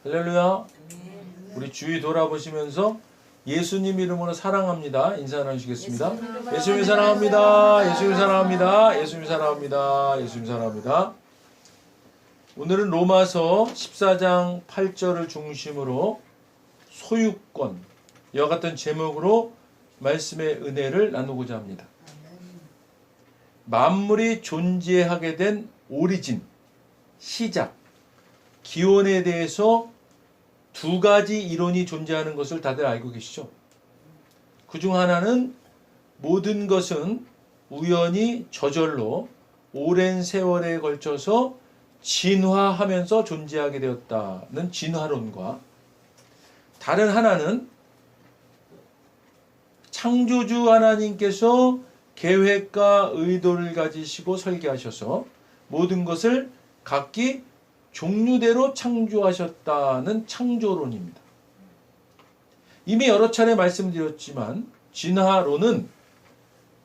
할렐루야. 우리 주위 돌아보시면서 예수님 이름으로 사랑합니다. 인사 나누시겠습니다. 예수님 사랑합니다. 예수님 사랑합니다. 예수님 사랑합니다. 예수님 사랑합니다. 오늘은 로마서 14장 8절을 중심으로 소유권, 이와 같은 제목으로 말씀의 은혜를 나누고자 합니다. 만물이 존재하게 된 오리진, 시작, 기원에 대해서 두 가지 이론이 존재하는 것을 다들 알고 계시죠? 그중 하나는 모든 것은 우연히 저절로 오랜 세월에 걸쳐서 진화하면서 존재하게 되었다는 진화론과, 다른 하나는 창조주 하나님께서 계획과 의도를 가지시고 설계하셔서 모든 것을 각기 종류대로 창조하셨다는 창조론입니다. 이미 여러 차례 말씀드렸지만 진화론은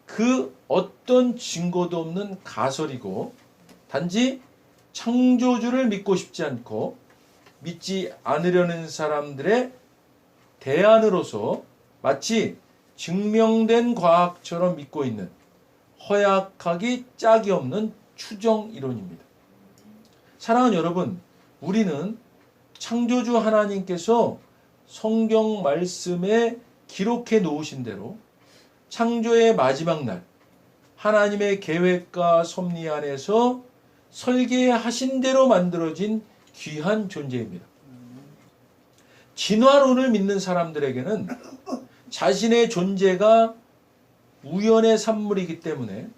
그 어떤 증거도 없는 가설이고, 단지 창조주를 믿고 싶지 않고 믿지 않으려는 사람들의 대안으로서 마치 증명된 과학처럼 믿고 있는 허약하기 짝이 없는 추정 이론입니다. 사랑하는 여러분, 우리는 창조주 하나님께서 성경 말씀에 기록해 놓으신 대로 창조의 마지막 날 하나님의 계획과 섭리 안에서 설계하신 대로 만들어진 귀한 존재입니다. 진화론을 믿는 사람들에게는 자신의 존재가 우연의 산물이기 때문에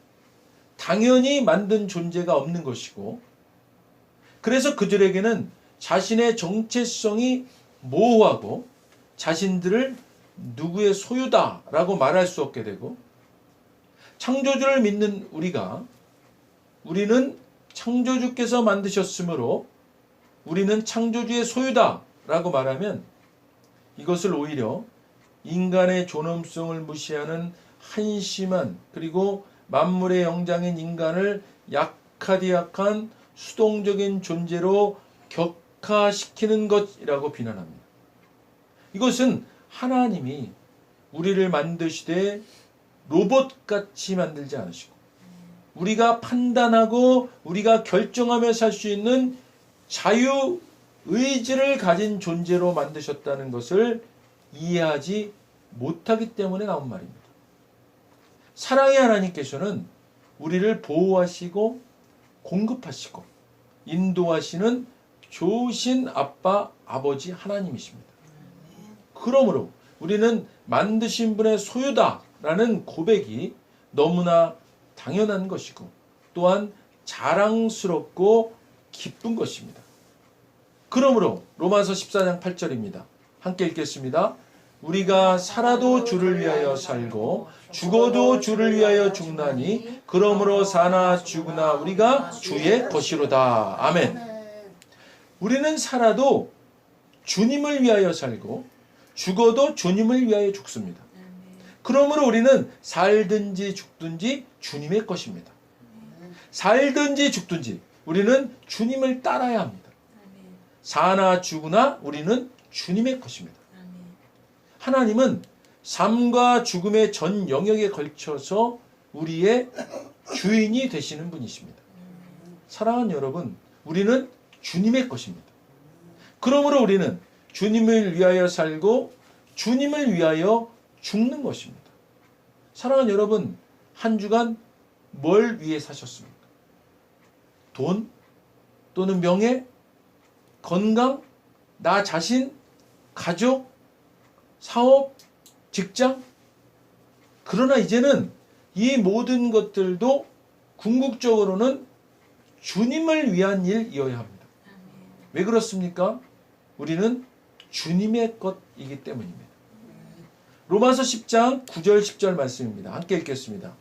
당연히 만든 존재가 없는 것이고, 그래서 그들에게는 자신의 정체성이 모호하고 자신들을 누구의 소유다라고 말할 수 없게 되고, 창조주를 믿는 우리는 창조주께서 만드셨으므로 우리는 창조주의 소유다라고 말하면 이것을 오히려 인간의 존엄성을 무시하는 한심한, 그리고 만물의 영장인 인간을 약하디약한 수동적인 존재로 격화시키는 것이라고 비난합니다. 이것은 하나님이 우리를 만드시되 로봇같이 만들지 않으시고 우리가 판단하고 우리가 결정하며 살 수 있는 자유의지를 가진 존재로 만드셨다는 것을 이해하지 못하기 때문에 나온 말입니다. 사랑의 하나님께서는 우리를 보호하시고 공급하시고 인도하시는 좋으신 아빠, 아버지 하나님이십니다. 그러므로 우리는 만드신 분의 소유다라는 고백이 너무나 당연한 것이고, 또한 자랑스럽고 기쁜 것입니다. 그러므로 로마서 14장 8절입니다. 함께 읽겠습니다. 우리가 살아도 주를 위하여 살고 죽어도 주를 위하여 죽나니 그러므로 사나 죽으나 우리가 주의 것이로다. 아멘. 우리는 살아도 주님을 위하여 살고 죽어도 주님을 위하여 죽습니다. 그러므로 우리는 살든지 죽든지 주님의 것입니다. 살든지 죽든지 우리는 주님을 따라야 합니다. 사나 죽으나 우리는 주님의 것입니다. 하나님은 삶과 죽음의 전 영역에 걸쳐서 우리의 주인이 되시는 분이십니다. 사랑하는 여러분, 우리는 주님의 것입니다. 그러므로 우리는 주님을 위하여 살고 주님을 위하여 죽는 것입니다. 사랑하는 여러분, 한 주간 뭘 위해 사셨습니까? 돈 또는 명예, 건강, 나 자신, 가족, 사업, 직장? 그러나 이제는 이 모든 것들도 궁극적으로는 주님을 위한 일이어야 합니다. 왜 그렇습니까? 우리는 주님의 것이기 때문입니다. 로마서 10장 9절 10절 말씀입니다. 함께 읽겠습니다.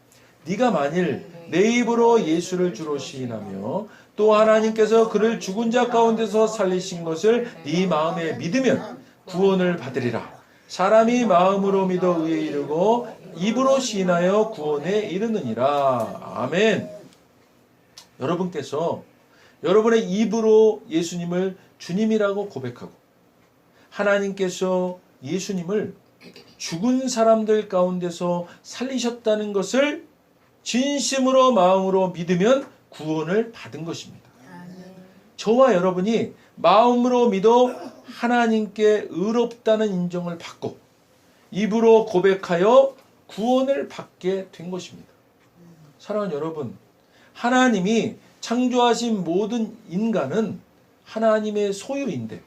네가 만일 내 입으로 예수를 주로 시인하며 또 하나님께서 그를 죽은 자 가운데서 살리신 것을 네 마음에 믿으면 구원을 받으리라. 사람이 마음으로 믿어 의에 이르고 입으로 시인하여 구원에 이르느니라. 아멘. 여러분께서 여러분의 입으로 예수님을 주님이라고 고백하고 하나님께서 예수님을 죽은 사람들 가운데서 살리셨다는 것을 진심으로 마음으로 믿으면 구원을 받은 것입니다. 저와 여러분이 마음으로 믿어 하나님께 의롭다는 인정을 받고 입으로 고백하여 구원을 받게 된 것입니다. 사랑하는 여러분, 하나님이 창조하신 모든 인간은 하나님의 소유인데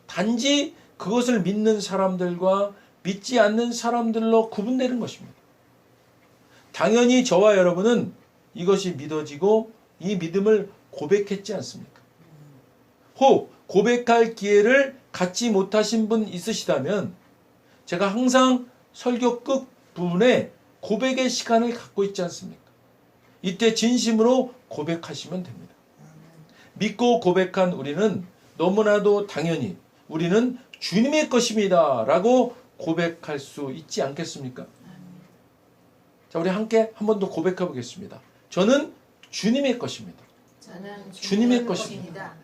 단지 그것을 믿는 사람들과 믿지 않는 사람들로 구분되는 것입니다. 당연히 저와 여러분은 이것이 믿어지고 이 믿음을 고백했지 않습니까? 혹 고백할 기회를 갖지 못하신 분 있으시다면 제가 항상 설교 끝 부분에 고백의 시간을 갖고 있지 않습니까? 이때 진심으로 고백하시면 됩니다. 믿고 고백한 우리는 너무나도 당연히 우리는 주님의 것입니다 라고 고백할 수 있지 않겠습니까? 자, 우리 함께 한 번 더 고백해 보겠습니다. 저는 주님의 것입니다. 저는 주님의 것입니다.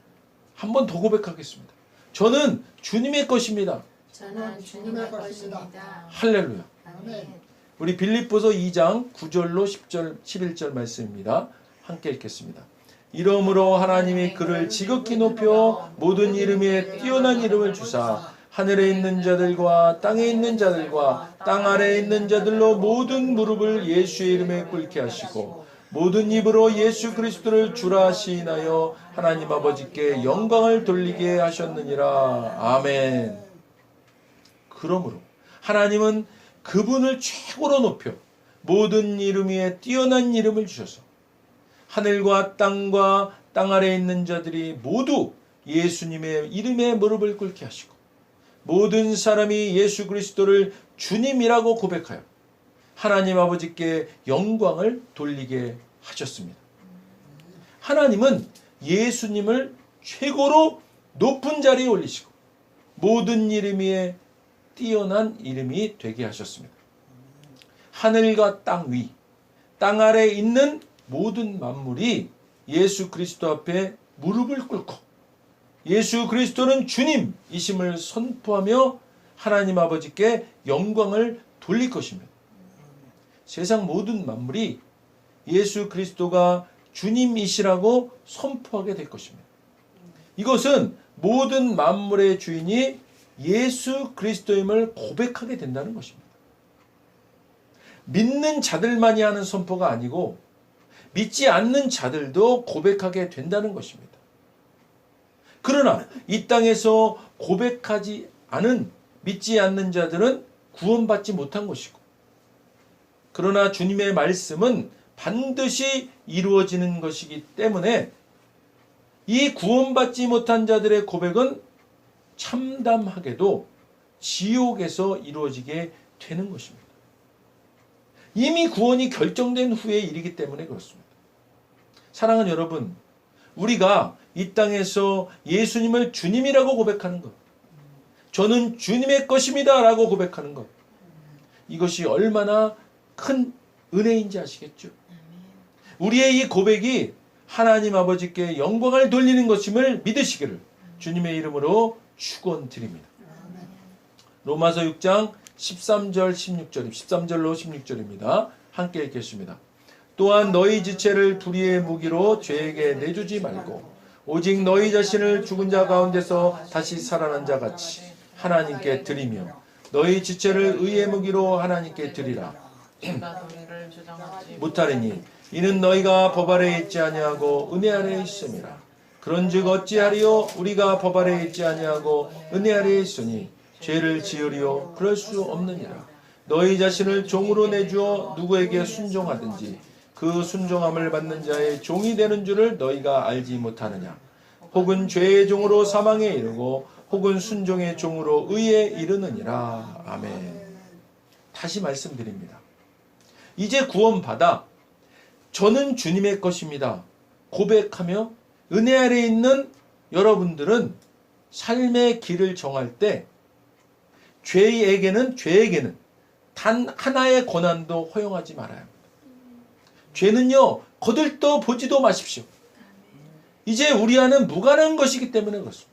한 번 더 고백하겠습니다. 저는 주님의 것입니다. 저는 주님의 것입니다. 할렐루야. 아멘. 우리 빌립보서 2장 9절로 10절, 11절 말씀입니다. 함께 읽겠습니다. 이러므로 하나님이 그를 지극히 높여 모든 이름 위에 뛰어난 이름을 주사 하늘에 있는 자들과 땅에 있는 자들과 땅 아래에 있는 자들로 모든 무릎을 예수의 이름에 꿇게 하시고 모든 입으로 예수 그리스도를 주라 시인하여 하나님 아버지께 영광을 돌리게 하셨느니라. 아멘. 그러므로 하나님은 그분을 최고로 높여 모든 이름 위에 뛰어난 이름을 주셔서 하늘과 땅과 땅 아래에 있는 자들이 모두 예수님의 이름에 무릎을 꿇게 하시고 모든 사람이 예수 그리스도를 주님이라고 고백하여 하나님 아버지께 영광을 돌리게 하셨습니다. 하나님은 예수님을 최고로 높은 자리에 올리시고 모든 이름 위에 뛰어난 이름이 되게 하셨습니다. 하늘과 땅 위, 땅 아래에 있는 모든 만물이 예수 그리스도 앞에 무릎을 꿇고 예수 그리스도는 주님이심을 선포하며 하나님 아버지께 영광을 돌릴 것입니다. 세상 모든 만물이 예수 그리스도가 주님이시라고 선포하게 될 것입니다. 이것은 모든 만물의 주인이 예수 그리스도임을 고백하게 된다는 것입니다. 믿는 자들만이 하는 선포가 아니고 믿지 않는 자들도 고백하게 된다는 것입니다. 그러나 이 땅에서 고백하지 않은 믿지 않는 자들은 구원받지 못한 것이고 그러나 주님의 말씀은 반드시 이루어지는 것이기 때문에 이 구원받지 못한 자들의 고백은 참담하게도 지옥에서 이루어지게 되는 것입니다. 이미 구원이 결정된 후의 일이기 때문에 그렇습니다. 사랑하는 여러분, 우리가 이 땅에서 예수님을 주님이라고 고백하는 것, 저는 주님의 것입니다 라고 고백하는 것, 이것이 얼마나 큰 은혜인지 아시겠죠? 우리의 이 고백이 하나님 아버지께 영광을 돌리는 것임을 믿으시기를 주님의 이름으로 축원드립니다. 로마서 6장 13절 16절 13절로 16절입니다. 함께 읽겠습니다. 또한 너희 지체를 불의의 무기로 죄에게 내주지 말고 오직 너희 자신을 죽은 자 가운데서 다시 살아난 자 같이 하나님께 드리며 너희 지체를 의의 무기로 하나님께 드리라. 못하리니 이는 너희가 법 아래에 있지 아니하고 은혜 아래에 있음이라. 그런즉 어찌하리요 우리가 법 아래에 있지 아니하고 은혜 아래에 있으니 죄를 지으리요 그럴 수 없느니라. 너희 자신을 종으로 내주어 누구에게 순종하든지 그 순종함을 받는 자의 종이 되는 줄을 너희가 알지 못하느냐. 혹은 죄의 종으로 사망에 이르고 혹은 순종의 종으로 의에 이르느니라. 아멘. 다시 말씀드립니다. 이제 구원받아 저는 주님의 것입니다 고백하며 은혜 아래에 있는 여러분들은 삶의 길을 정할 때 죄에게는 단 하나의 권한도 허용하지 말아야 합니다. 죄는요 거들떠 보지도 마십시오. 이제 우리 안은 무관한 것이기 때문에 그렇습니다.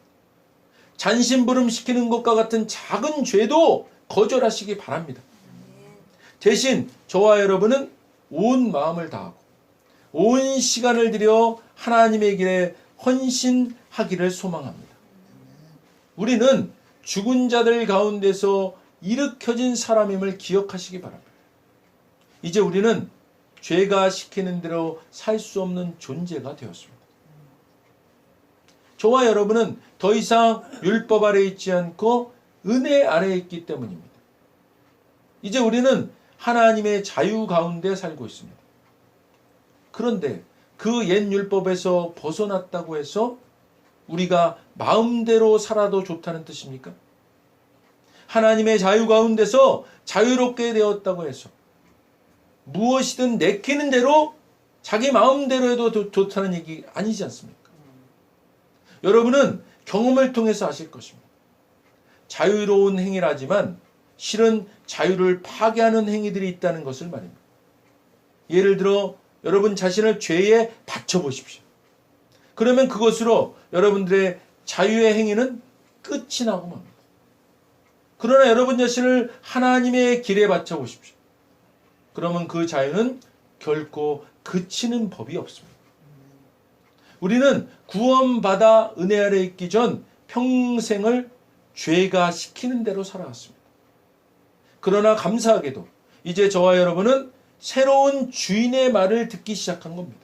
잔심부름시키는 것과 같은 작은 죄도 거절하시기 바랍니다. 대신 저와 여러분은 온 마음을 다하고 온 시간을 들여 하나님의 길에 헌신하기를 소망합니다. 우리는 죽은 자들 가운데서 일으켜진 사람임을 기억하시기 바랍니다. 이제 우리는 죄가 시키는 대로 살 수 없는 존재가 되었습니다. 저와 여러분은 더 이상 율법 아래 있지 않고 은혜 아래에 있기 때문입니다. 이제 우리는 하나님의 자유 가운데 살고 있습니다. 그런데 그 옛 율법에서 벗어났다고 해서 우리가 마음대로 살아도 좋다는 뜻입니까? 하나님의 자유 가운데서 자유롭게 되었다고 해서 무엇이든 내키는 대로 자기 마음대로 해도 좋다는 얘기 아니지 않습니까? 여러분은 경험을 통해서 아실 것입니다. 자유로운 행위라지만 실은 자유를 파괴하는 행위들이 있다는 것을 말입니다. 예를 들어 여러분 자신을 죄에 바쳐보십시오. 그러면 그것으로 여러분들의 자유의 행위는 끝이 나고 맙니다. 그러나 여러분 자신을 하나님의 길에 바쳐보십시오. 그러면 그 자유는 결코 그치는 법이 없습니다. 우리는 구원받아 은혜 아래 있기 전 평생을 죄가 시키는 대로 살아왔습니다. 그러나 감사하게도 이제 저와 여러분은 새로운 주인의 말을 듣기 시작한 겁니다.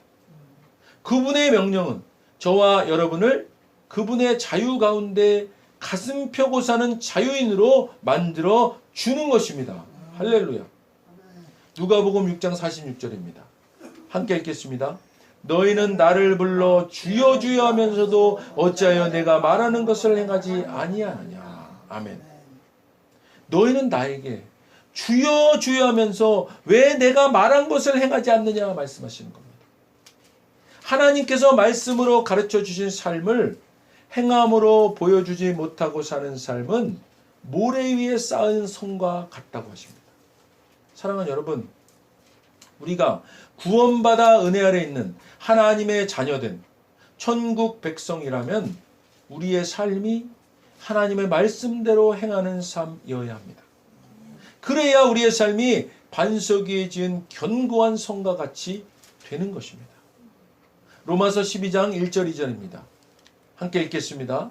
그분의 명령은 저와 여러분을 그분의 자유 가운데 가슴 펴고 사는 자유인으로 만들어 주는 것입니다. 할렐루야. 누가복음 6장 46절입니다. 함께 읽겠습니다. 너희는 나를 불러 주여 주여 하면서도 어찌하여 내가 말하는 것을 행하지 아니하느냐. 아멘. 너희는 나에게 주여 주여 하면서 왜 내가 말한 것을 행하지 않느냐 말씀하시는 겁니다. 하나님께서 말씀으로 가르쳐 주신 삶을 행함으로 보여주지 못하고 사는 삶은 모래 위에 쌓은 성과 같다고 하십니다. 사랑하는 여러분, 우리가 구원받아 은혜 아래 있는 하나님의 자녀된 천국 백성이라면 우리의 삶이 하나님의 말씀대로 행하는 삶이어야 합니다. 그래야 우리의 삶이 반석 위에 지은 견고한 성과 같이 되는 것입니다. 로마서 12장 1절 2절입니다. 함께 읽겠습니다.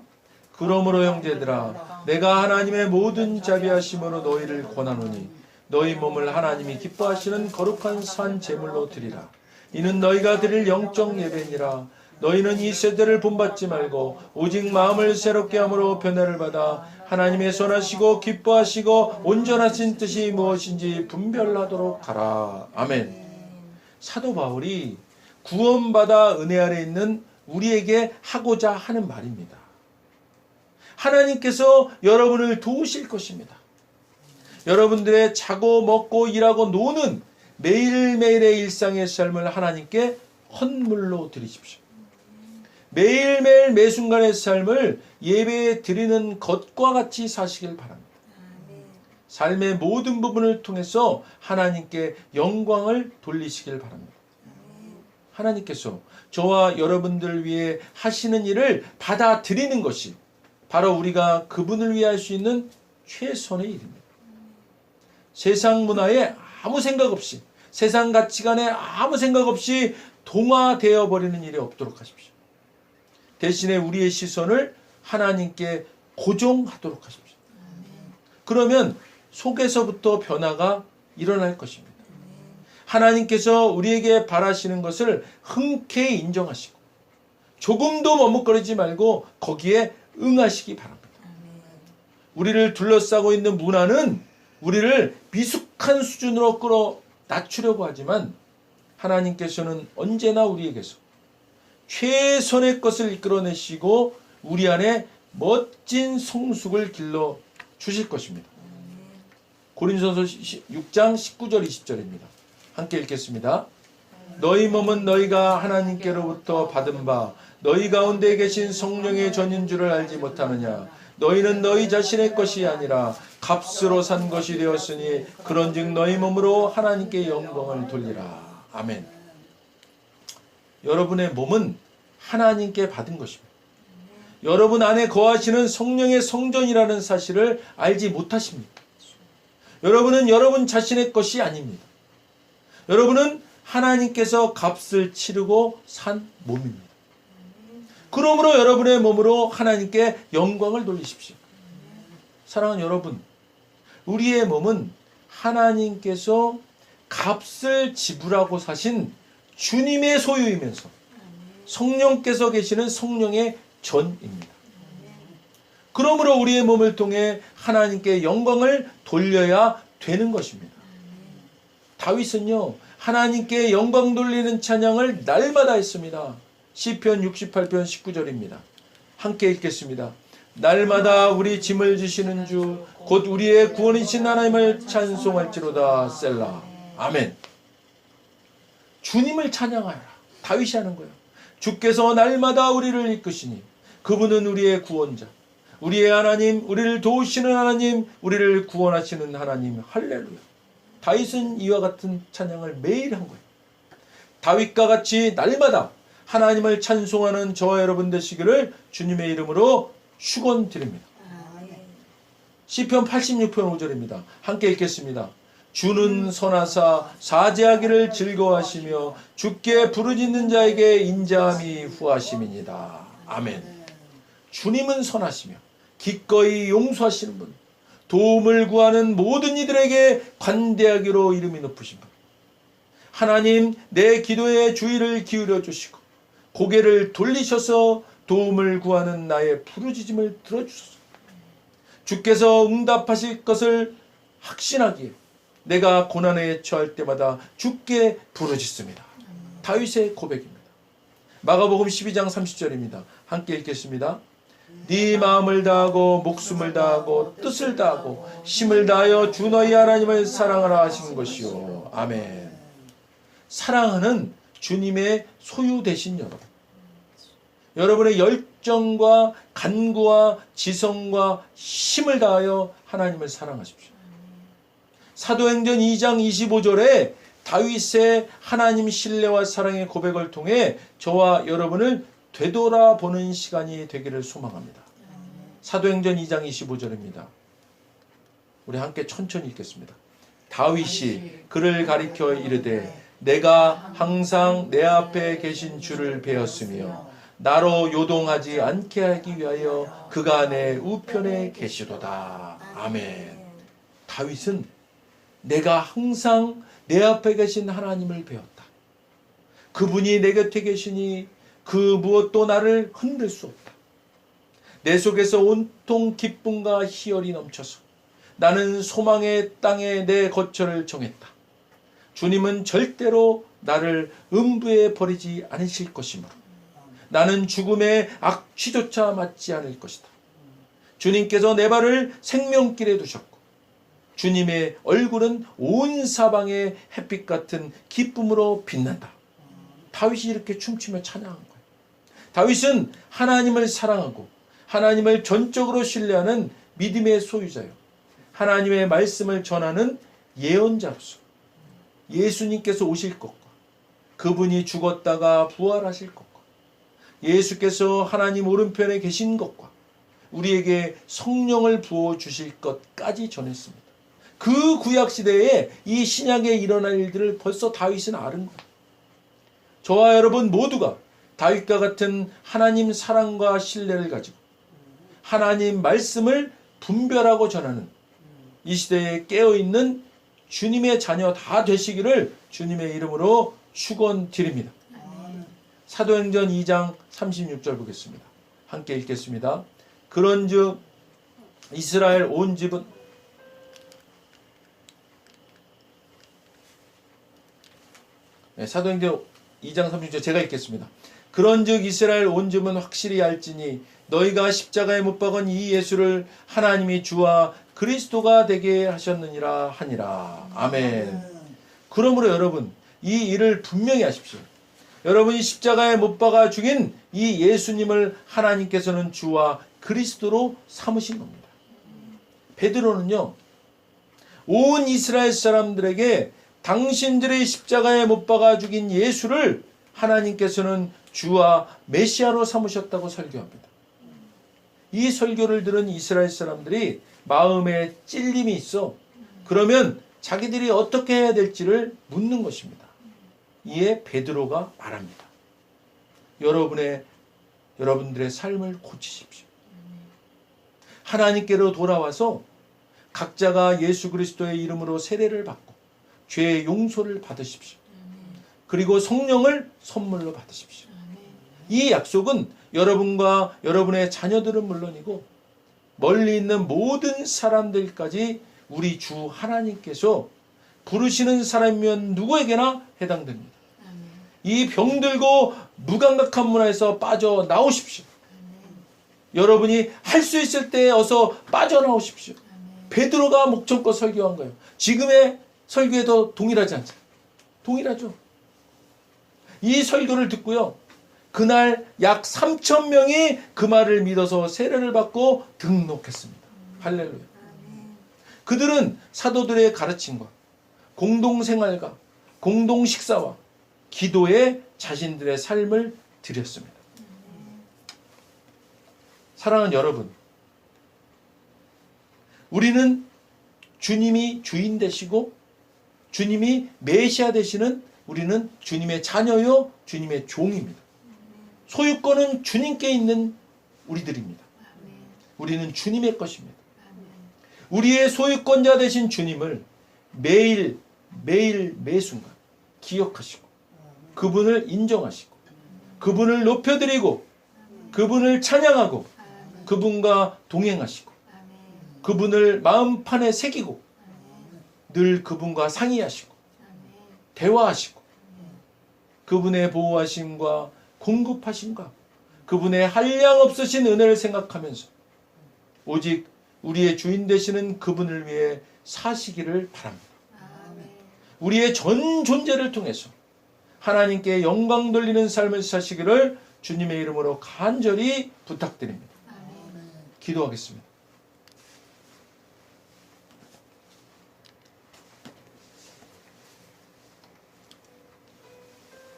그러므로 형제들아 내가 하나님의 모든 자비하심으로 너희를 권하노니 너희 몸을 하나님이 기뻐하시는 거룩한 산 제물로 드리라. 이는 너희가 드릴 영적 예배니라. 너희는 이 세대를 본받지 말고 오직 마음을 새롭게 함으로 변화를 받아 하나님의 선하시고 기뻐하시고 온전하신 뜻이 무엇인지 분별하도록 하라. 아멘. 사도 바울이 구원받아 은혜 아래 있는 우리에게 하고자 하는 말입니다. 하나님께서 여러분을 도우실 것입니다. 여러분들의 자고 먹고 일하고 노는 매일매일의 일상의 삶을 하나님께 헌물로 드리십시오. 매일매일 매순간의 삶을 예배에 드리는 것과 같이 사시길 바랍니다. 삶의 모든 부분을 통해서 하나님께 영광을 돌리시길 바랍니다. 하나님께서 저와 여러분들 위해 하시는 일을 받아들이는 것이 바로 우리가 그분을 위해 할 수 있는 최선의 일입니다. 세상 문화에 아무 생각 없이, 세상 가치관에 아무 생각 없이 동화되어 버리는 일이 없도록 하십시오. 대신에 우리의 시선을 하나님께 고정하도록 하십시오. 그러면 속에서부터 변화가 일어날 것입니다. 하나님께서 우리에게 바라시는 것을 흔쾌히 인정하시고 조금도 머뭇거리지 말고 거기에 응하시기 바랍니다. 우리를 둘러싸고 있는 문화는 우리를 미숙한 수준으로 끌어 낮추려고 하지만 하나님께서는 언제나 우리에게서 최선의 것을 이끌어내시고 우리 안에 멋진 성숙을 길러 주실 것입니다. 고린도서 6장 19절 20절입니다. 함께 읽겠습니다. 너희 몸은 너희가 하나님께로부터 받은 바 너희 가운데 계신 성령의 전인 줄을 알지 못하느냐. 너희는 너희 자신의 것이 아니라 값으로 산 것이 되었으니 그런즉 너희 몸으로 하나님께 영광을 돌리라. 아멘. 여러분의 몸은 하나님께 받은 것입니다. 여러분 안에 거하시는 성령의 성전이라는 사실을 알지 못하십니다. 여러분은 여러분 자신의 것이 아닙니다. 여러분은 하나님께서 값을 치르고 산 몸입니다. 그러므로 여러분의 몸으로 하나님께 영광을 돌리십시오. 사랑하는 여러분, 우리의 몸은 하나님께서 값을 지불하고 사신 주님의 소유이면서 성령께서 계시는 성령의 전입니다. 그러므로 우리의 몸을 통해 하나님께 영광을 돌려야 되는 것입니다. 다윗은요, 하나님께 영광 돌리는 찬양을 날마다 했습니다. 시편 68편 19절입니다. 함께 읽겠습니다. 날마다 우리 짐을 지시는 주 곧 우리의 구원이신 하나님을 찬송할지로다. 셀라. 아멘. 주님을 찬양하라. 다윗이 하는 거예요. 주께서 날마다 우리를 이끄시니 그분은 우리의 구원자, 우리의 하나님, 우리를 도우시는 하나님, 우리를 구원하시는 하나님. 할렐루야. 다윗은 이와 같은 찬양을 매일 한 거예요. 다윗과 같이 날마다 하나님을 찬송하는 저와 여러분 되시기를 주님의 이름으로 축원드립니다. 시편 86편 5절입니다. 함께 읽겠습니다. 주는 선하사 사죄하기를 즐거워하시며 주께 부르짖는 자에게 인자함이 후하심이니이다. 아멘. 주님은 선하시며 기꺼이 용서하시는 분, 도움을 구하는 모든 이들에게 관대하기로 이름이 높으신 분. 하나님, 내 기도에 주의를 기울여 주시고 고개를 돌리셔서 도움을 구하는 나의 부르짖음을 들어주소서. 주께서 응답하실 것을 확신하기에 내가 고난에 처할 때마다 주께 부르짖습니다. 다윗의 고백입니다. 마가복음 12장 30절입니다. 함께 읽겠습니다. 네 마음을 다하고 목숨을 다하고 뜻을 다하고 힘을 다하여 주 너희 하나님을 사랑하라 하신 것이요. 아멘. 사랑하는 주님의 소유 되신 여러분, 여러분의 열정과 간구와 지성과 힘을 다하여 하나님을 사랑하십시오. 사도행전 2장 25절에 다윗의 하나님 신뢰와 사랑의 고백을 통해 저와 여러분을 되돌아보는 시간이 되기를 소망합니다. 사도행전 2장 25절입니다. 우리 함께 천천히 읽겠습니다. 다윗이 그를 가리켜 이르되 내가 항상 내 앞에 계신 주를 배웠으며 나로 요동하지 않게 하기 위하여 그가 내 우편에 계시도다. 아멘. 다윗은 내가 항상 내 앞에 계신 하나님을 배웠다. 그분이 내 곁에 계시니 그 무엇도 나를 흔들 수 없다. 내 속에서 온통 기쁨과 희열이 넘쳐서 나는 소망의 땅에 내 거처를 정했다. 주님은 절대로 나를 음부에 버리지 않으실 것이므로 나는 죽음의 악취조차 맞지 않을 것이다. 주님께서 내 발을 생명길에 두셨고 주님의 얼굴은 온 사방의 햇빛 같은 기쁨으로 빛난다. 다윗이 이렇게 춤추며 찬양한 거예요. 다윗은 하나님을 사랑하고 하나님을 전적으로 신뢰하는 믿음의 소유자요, 하나님의 말씀을 전하는 예언자로서 예수님께서 오실 것과 그분이 죽었다가 부활하실 것과 예수께서 하나님 오른편에 계신 것과 우리에게 성령을 부어주실 것까지 전했습니다. 그 구약시대에 이 신약에 일어날 일들을 벌써 다윗은 아는 거예요. 저와 여러분 모두가 다윗과 같은 하나님 사랑과 신뢰를 가지고 하나님 말씀을 분별하고 전하는 이 시대에 깨어있는 주님의 자녀 다 되시기를 주님의 이름으로 축원드립니다. 사도행전 2장 36절 보겠습니다. 함께 읽겠습니다. 그런즉 이스라엘 온 집은 사도행전 2장 36절 제가 읽겠습니다. 그런즉 이스라엘 온 집은 확실히 알지니 너희가 십자가에 못 박은 이 예수를 하나님이 주와 그리스도가 되게 하셨느니라 하니라. 아멘. 그러므로 여러분 이 일을 분명히 하십시오. 여러분이 십자가에 못 박아 죽인 이 예수님을 하나님께서는 주와 그리스도로 삼으신 겁니다. 베드로는요, 온 이스라엘 사람들에게 당신들의 십자가에 못 박아 죽인 예수를 하나님께서는 주와 메시아로 삼으셨다고 설교합니다. 이 설교를 들은 이스라엘 사람들이 마음에 찔림이 있어. 그러면 자기들이 어떻게 해야 될지를 묻는 것입니다. 이에 베드로가 말합니다. 여러분들의 삶을 고치십시오. 하나님께로 돌아와서 각자가 예수 그리스도의 이름으로 세례를 받고 죄의 용서를 받으십시오. 그리고 성령을 선물로 받으십시오. 이 약속은 여러분과 여러분의 자녀들은 물론이고 멀리 있는 모든 사람들까지 우리 주 하나님께서 부르시는 사람이면 누구에게나 해당됩니다. 이 병들고 무감각한 문화에서 빠져나오십시오. 여러분이 할 수 있을 때 어서 빠져나오십시오. 베드로가 목청껏 설교한 거예요. 지금의 설교에도 동일하지 않죠? 동일하죠. 이 설교를 듣고요. 그날 약 3,000명이 그 말을 믿어서 세례를 받고 등록했습니다. 할렐루야. 그들은 사도들의 가르침과 공동생활과 공동식사와 기도에 자신들의 삶을 드렸습니다. 사랑하는 여러분, 우리는 주님이 주인 되시고 주님이 메시아 되시는 우리는 주님의 자녀요 주님의 종입니다. 소유권은 주님께 있는 우리들입니다. 우리는 주님의 것입니다. 우리의 소유권자 되신 주님을 매일 매 순간 기억하시고 그분을 인정하시고 그분을 높여드리고 그분을 찬양하고 그분과 동행하시고 그분을 마음판에 새기고 늘 그분과 상의하시고 대화하시고 그분의 보호하심과 공급하심과 그분의 한량없으신 은혜를 생각하면서 오직 우리의 주인 되시는 그분을 위해 사시기를 바랍니다. 우리의 전 존재를 통해서 하나님께 영광 돌리는 삶을 사시기를 주님의 이름으로 간절히 부탁드립니다. 기도하겠습니다.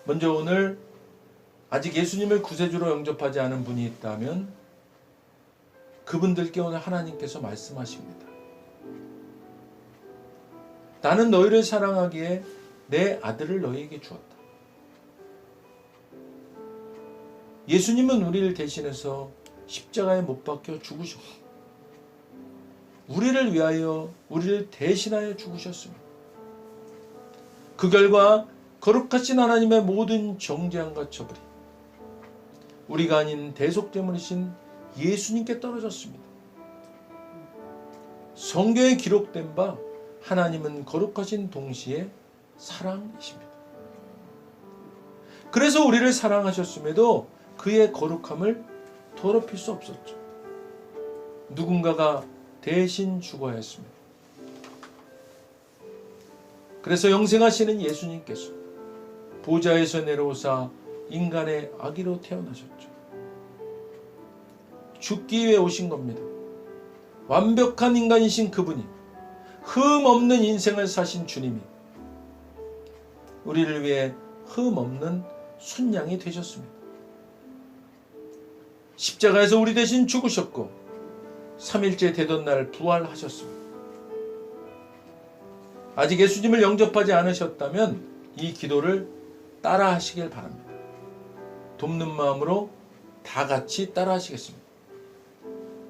먼저 오늘 아직 예수님을 구세주로 영접하지 않은 분이 있다면 그분들께 오늘 하나님께서 말씀하십니다. 나는 너희를 사랑하기에 내 아들을 너희에게 주었다. 예수님은 우리를 대신해서 십자가에 못 박혀 죽으셨고 우리를 위하여 우리를 대신하여 죽으셨습니다. 그 결과 거룩하신 하나님의 모든 정죄함과 처벌이 우리가 아닌 대속제물이신 예수님께 떨어졌습니다. 성경에 기록된 바 하나님은 거룩하신 동시에 사랑이십니다. 그래서 우리를 사랑하셨음에도 그의 거룩함을 더럽힐 수 없었죠. 누군가가 대신 죽어야 했습니다. 그래서 영생하시는 예수님께서 보좌에서 내려오사 인간의 아기로 태어나셨죠. 죽기 위해 오신 겁니다. 완벽한 인간이신 그분이 흠 없는 인생을 사신 주님이 우리를 위해 흠 없는 순양이 되셨습니다. 십자가에서 우리 대신 죽으셨고 3일째 되던 날 부활하셨습니다. 아직 예수님을 영접하지 않으셨다면 이 기도를 따라 하시길 바랍니다. 돕는 마음으로 다 같이 따라 하시겠습니다.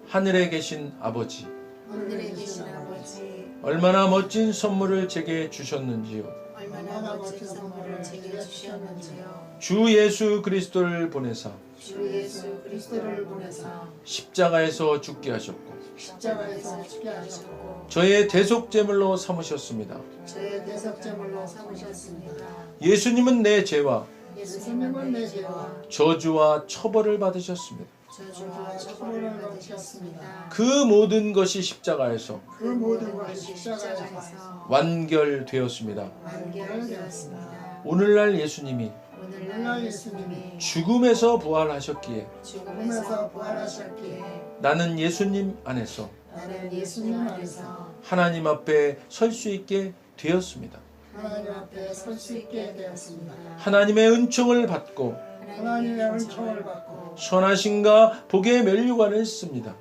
하늘에 계신 아버지, 하늘에 계신 아버지, 얼마나 멋진 선물을 제게 주셨는지요. 얼마나 멋진 선물을 제게 주셨는지요. 주 예수 그리스도를 보내사 주 예수 그리스도를 보내사 십자가에서 죽게 하셨고 십자가에서 죽게 하셨고 저의 대속제물로 삼으셨습니다. 저의 대속제물로 삼으셨습니다. 예수님은 내 죄와 예수님은 내 죄와 저주와 처벌을 받으셨습니다. 저주와 처벌을 받으셨습니다. 그 모든 것이 십자가에서 그 모든 것이 십자가에서 완결되었습니다. 완결되었습니다. 오늘날 예수님이 오늘날 예수님이 죽음에서 부활하셨기에 죽음에서 부활하셨기에 나는 예수님 안에서 나는 예수님 안에서 하나님 앞에 설 수 있게 되었습니다. 하나님 앞에 설 수 있게 되었습니다. 하나님의 은총을 받고 하나님의 은총을 받고 선하신가 복의 면류관을 씁니다.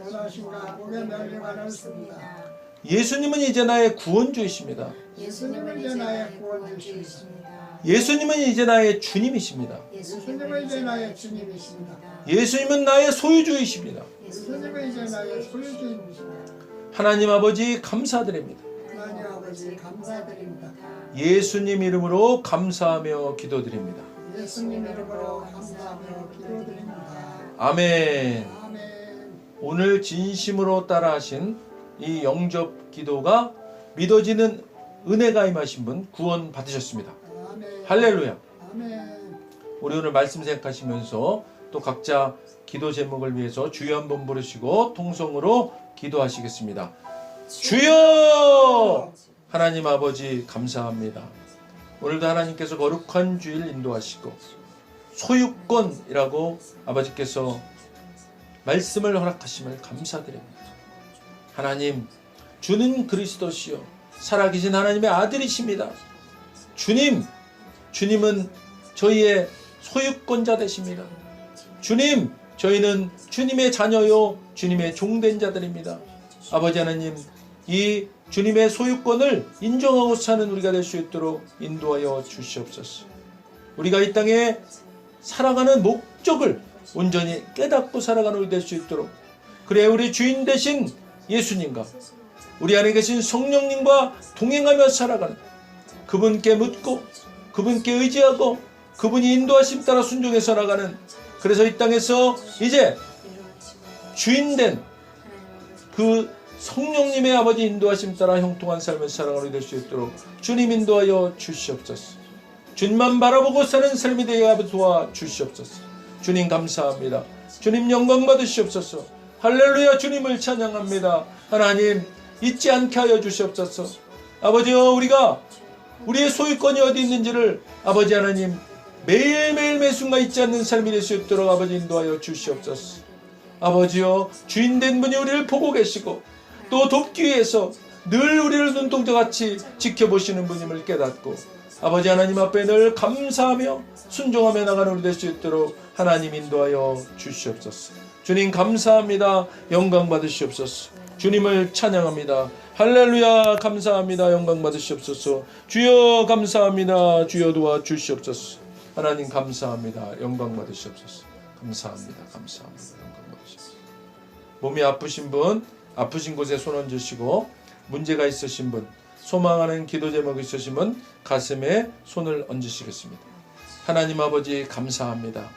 선하신가 복의 면류관을 씁니다. 예수님은 이제 나의 구원주이십니다. 예수님은 이제 나의 구원주이십니다. 예수님은 이제 나의 주님이십니다. 예수님은 이제 나의 주님이십니다. 예수님은 나의 소유주이십니다. 예수님은 이제 나의 소유주입니다. 하나님 아버지 감사드립니다. 하나님 아버지 감사드립니다. 예수님 이름으로 감사하며 기도드립니다. 예수님 이름으로 감사하며 기도드립니다. 아멘. 아멘. 오늘 진심으로 따라하신 이 영접 기도가 믿어지는 은혜가 임하신 분 구원 받으셨습니다. 아멘. 할렐루야. 아멘. 우리 오늘 말씀 생각하시면서 또 각자 기도 제목을 위해서 주여 한번 부르시고 통성으로 기도하시겠습니다. 주여! 하나님 아버지 감사합니다. 오늘도 하나님께서 거룩한 주일 인도하시고 소유권이라고 아버지께서 말씀을 허락하심을 감사드립니다. 하나님, 주는 그리스도시요 살아계신 하나님의 아들이십니다. 주님은 저희의 소유권자 되십니다. 주님, 저희는 주님의 자녀요 주님의 종된 자들입니다. 아버지 하나님, 이 주님의 소유권을 인정하고 사는 우리가 될 수 있도록 인도하여 주시옵소서. 우리가 이 땅에 살아가는 목적을 온전히 깨닫고 살아가는 우리 될 수 있도록, 그래 우리 주인 되신 예수님과 우리 안에 계신 성령님과 동행하며 살아가는, 그분께 묻고 그분께 의지하고 그분이 인도하심 따라 순종해 살아가는, 그래서 이 땅에서 이제 주인된 그 성령님의 아버지 인도하심 따라 형통한 삶을 살아가게 될 수 있도록 주님 인도하여 주시옵소서. 주님만 바라보고 사는 삶이 되게 도와 주시옵소서. 주님 감사합니다. 주님 영광 받으시옵소서. 할렐루야. 주님을 찬양합니다. 하나님 잊지 않게 하여 주시옵소서. 아버지여, 우리가 우리의 소유권이 어디 있는지를 아버지 하나님 매일매일 매순간 잊지 않는 삶이 될 수 있도록 아버지 인도하여 주시옵소서. 아버지여, 주인된 분이 우리를 보고 계시고 또 돕기 위해서 늘 우리를 눈동자같이 지켜보시는 분임을 깨닫고 아버지 하나님 앞에 늘 감사하며 순종하며 나가는 우리 될 수 있도록 하나님 인도하여 주시옵소서. 주님 감사합니다. 영광 받으시옵소서. 주님을 찬양합니다. 할렐루야. 감사합니다. 영광 받으시옵소서. 주여 감사합니다. 주여 도와 주시옵소서. 하나님 감사합니다. 영광 받으시옵소서. 감사합니다. 감사합니다. 영광 받으시옵소서. 몸이 아프신 분, 아프신 곳에 손 얹으시고, 문제가 있으신 분, 소망하는 기도 제목이 있으신 분 가슴에 손을 얹으시겠습니다. 하나님 아버지 감사합니다.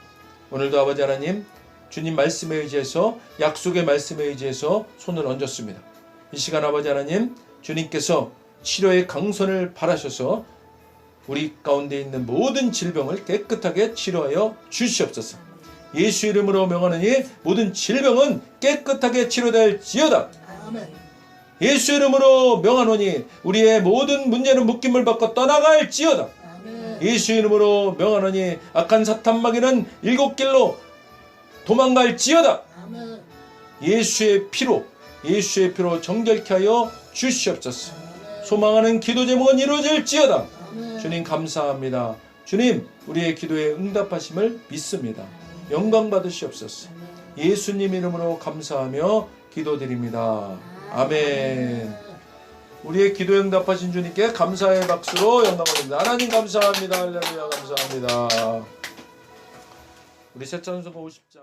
오늘도 아버지 하나님 주님 말씀에 의지해서, 약속의 말씀에 의지해서 손을 얹었습니다. 이 시간 아버지 하나님, 주님께서 치료의 강선을 바라셔서 우리 가운데 있는 모든 질병을 깨끗하게 치료하여 주시옵소서. 예수 이름으로 명하노니 모든 질병은 깨끗하게 치료될지어다. 아멘. 예수 이름으로 명하노니 우리의 모든 문제는 묶임을 받고 떠나갈지어다. 아멘. 예수 이름으로 명하노니 악한 사탄 마귀는 일곱 길로 도망갈지어다. 아멘. 예수의 피로 정결케 하여 주시옵소서. 소망하는 기도 제목은 이루어질지어다. 아멘. 주님 감사합니다. 주님, 우리의 기도에 응답하심을 믿습니다. 영광 받으시옵소서. 예수님 이름으로 감사하며 기도드립니다. 아멘. 우리의 기도에 응답하신 주님께 감사의 박수로 영광 올립니다. 하나님 감사합니다. 할렐루야. 감사합니다. 우리 새 찬송 50장